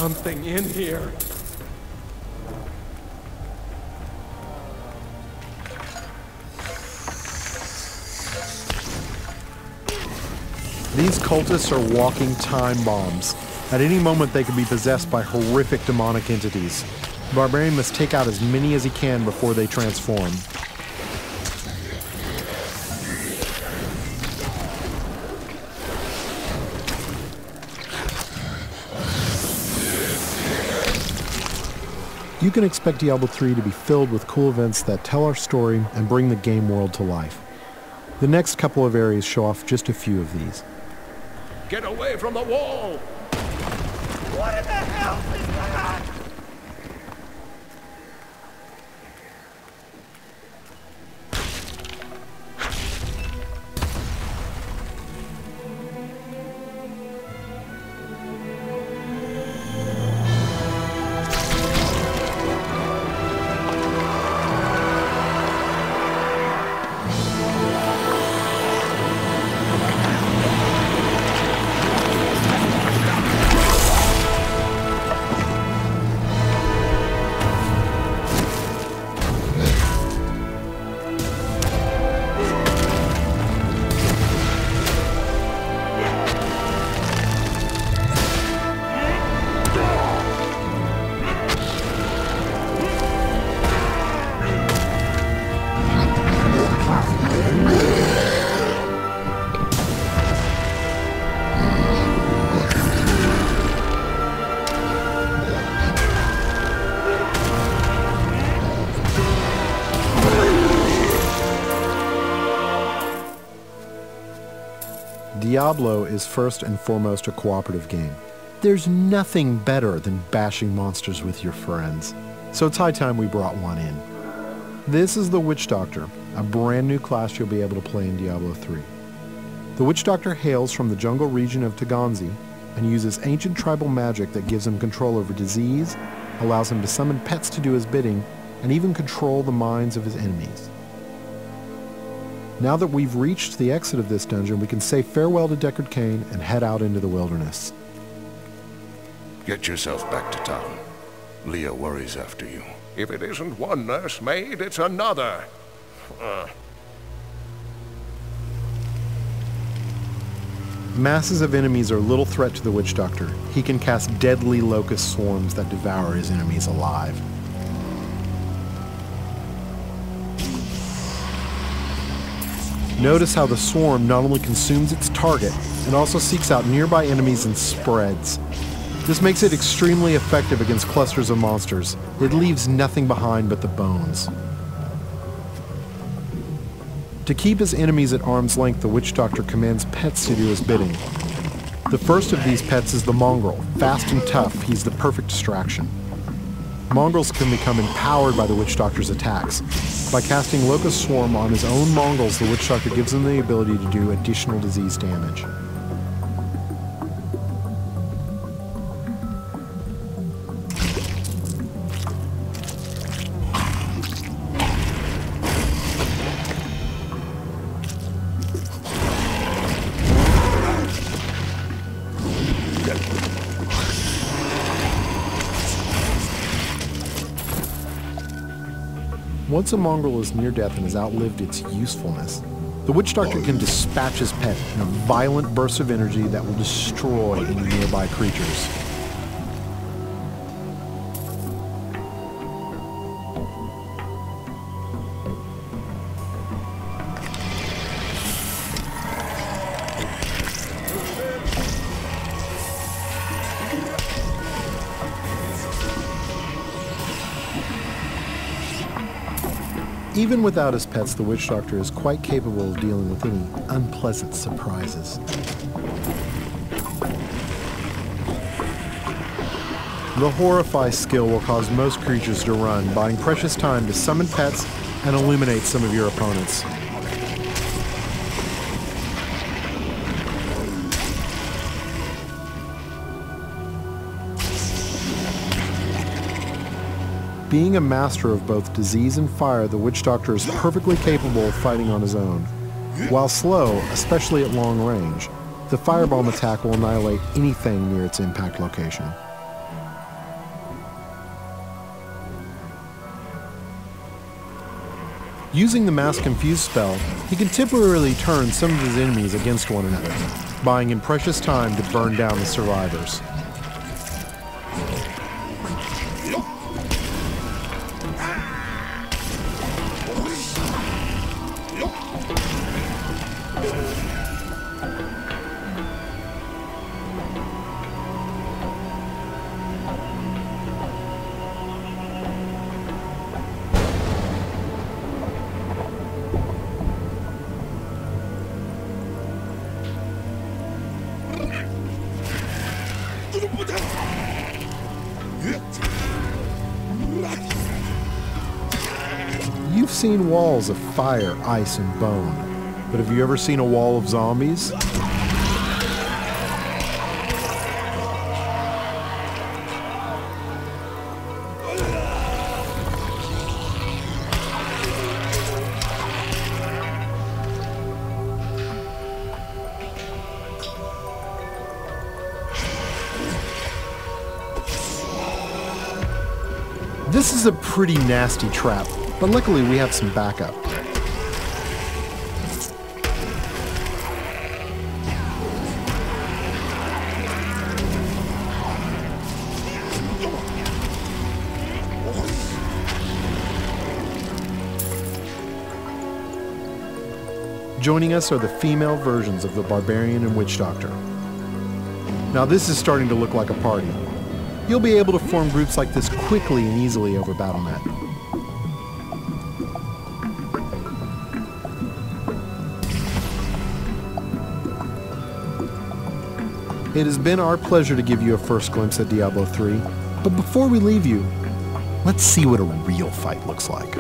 something in here. These cultists are walking time bombs. At any moment they could be possessed by horrific demonic entities. The barbarian must take out as many as he can before they transform. You can expect Diablo 3 to be filled with cool events that tell our story and bring the game world to life. The next couple of areas show off just a few of these. Get away from the wall! What in the hell is that? Diablo is first and foremost a cooperative game. There's nothing better than bashing monsters with your friends. So it's high time we brought one in. This is the Witch Doctor, a brand new class you'll be able to play in Diablo 3. The Witch Doctor hails from the jungle region of Taganzi and uses ancient tribal magic that gives him control over disease, allows him to summon pets to do his bidding, and even control the minds of his enemies. Now that we've reached the exit of this dungeon, we can say farewell to Deckard Cain and head out into the wilderness. Get yourself back to town. Leah worries after you. If it isn't one nursemaid, it's another. Masses of enemies are little threat to the Witch Doctor. He can cast deadly locust swarms that devour his enemies alive. Notice how the swarm not only consumes its target, it also seeks out nearby enemies and spreads. This makes it extremely effective against clusters of monsters. It leaves nothing behind but the bones. To keep his enemies at arm's length, the Witch Doctor commands pets to do his bidding. The first of these pets is the mongrel. Fast and tough, he's the perfect distraction. Mongrels can become empowered by the Witch Doctor's attacks. By casting Locust Swarm on his own mongrels, the Witch Doctor gives them the ability to do additional disease damage. Once a mongrel is near death and has outlived its usefulness, the Witch Doctor can dispatch his pet in a violent burst of energy that will destroy any nearby creatures. Even without his pets, the Witch Doctor is quite capable of dealing with any unpleasant surprises. The Horrify skill will cause most creatures to run, buying precious time to summon pets and illuminate some of your opponents. Being a master of both disease and fire, the Witch Doctor is perfectly capable of fighting on his own. While slow, especially at long range, the firebomb attack will annihilate anything near its impact location. Using the Mass Confuse spell, he can temporarily turn some of his enemies against one another, buying him precious time to burn down the survivors. You've seen walls of fire, ice, and bone, but have you ever seen a wall of zombies? This is a pretty nasty trap, but luckily we have some backup. Joining us are the female versions of the Barbarian and Witch Doctor. Now this is starting to look like a party. You'll be able to form groups like this quickly and easily over Battle.net. It has been our pleasure to give you a first glimpse at Diablo 3, but before we leave you, let's see what a real fight looks like.